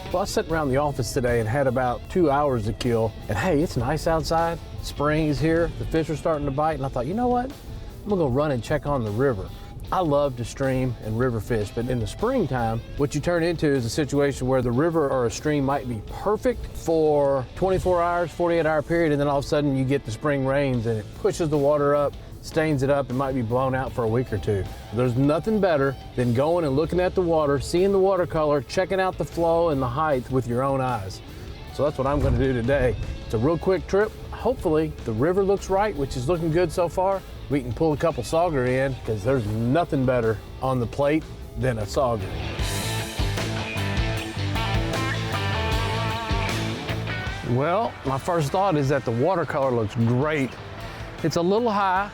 Well, I was sitting around the office today and had about 2 hours to kill. And hey, it's nice outside. Spring is here. The fish are starting to bite. And I thought, you know what? I'm gonna go run and check on the river. I love to stream and river fish, but in the springtime, what you turn into is a situation where the river or a stream might be perfect for 24 hours, 48-hour period, and then all of a sudden you get the spring rains and it pushes the water up, stains it up, and might be blown out for a week or two. There's nothing better than going and looking at the water, seeing the watercolor, checking out the flow and the height with your own eyes. So that's what I'm gonna do today. It's a real quick trip. Hopefully the river looks right, which is looking good so far. We can pull a couple Sauger in because there's nothing better on the plate than a Sauger. Well, my first thought is that the watercolor looks great. It's a little high,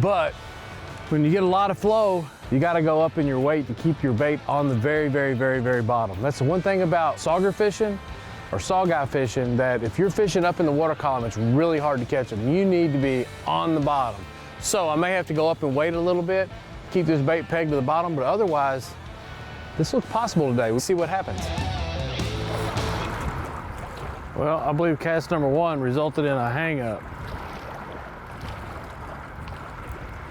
but when you get a lot of flow, you gotta go up in your weight to keep your bait on the very, very, very, very bottom. That's the one thing about Sauger fishing or sawguy fishing, that if you're fishing up in the water column, it's really hard to catch them. You need to be on the bottom. So I may have to go up and wait a little bit, keep this bait pegged to the bottom, but otherwise, this looks possible today. We'll see what happens. Well, I believe cast number one resulted in a hang up.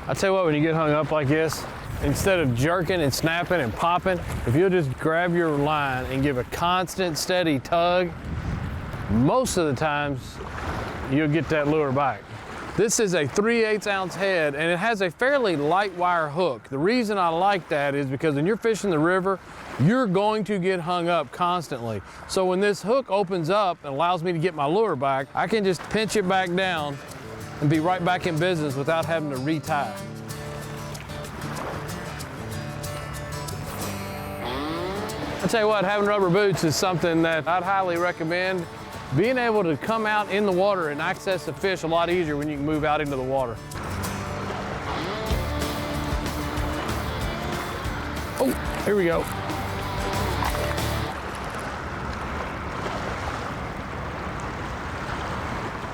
I tell you what, when you get hung up like this, instead of jerking and snapping and popping, if you'll just grab your line and give a constant, steady tug, most of the times you'll get that lure back. This is a 3/8 ounce head and it has a fairly light wire hook. The reason I like that is because when you're fishing the river, you're going to get hung up constantly. So when this hook opens up and allows me to get my lure back, I can just pinch it back down and be right back in business without having to retie. I tell you what, having rubber boots is something that I'd highly recommend. Being able to come out in the water and access the fish a lot easier when you can move out into the water. Oh, here we go.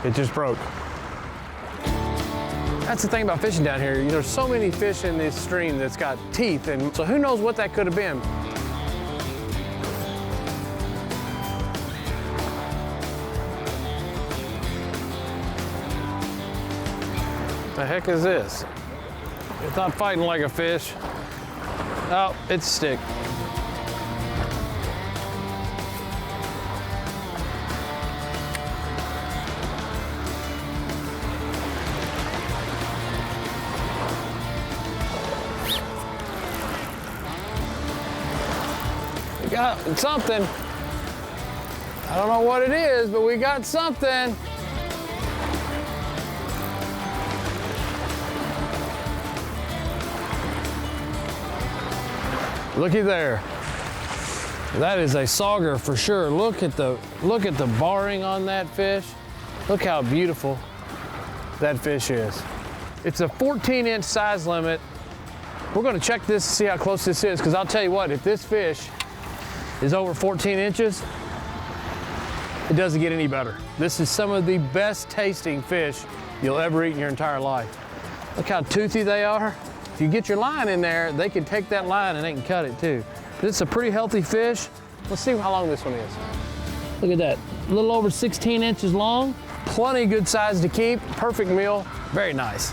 It just broke. That's the thing about fishing down here. There's so many fish in this stream that's got teeth, and so who knows what that could have been. The heck is this? It's not fighting like a fish. Oh, it's a stick. We got something. I don't know what it is, but we got something. Looky there. That is a Sauger for sure. Look at the barring on that fish. Look how beautiful that fish is. It's a 14-inch size limit. We're gonna check this to see how close this is, because I'll tell you what, if this fish is over 14 inches, it doesn't get any better. This is some of the best tasting fish you'll ever eat in your entire life. Look how toothy they are. If you get your line in there, they can take that line and they can cut it too. This is a pretty healthy fish. Let's see how long this one is. Look at that, a little over 16 inches long. Plenty good size to keep, perfect meal, very nice.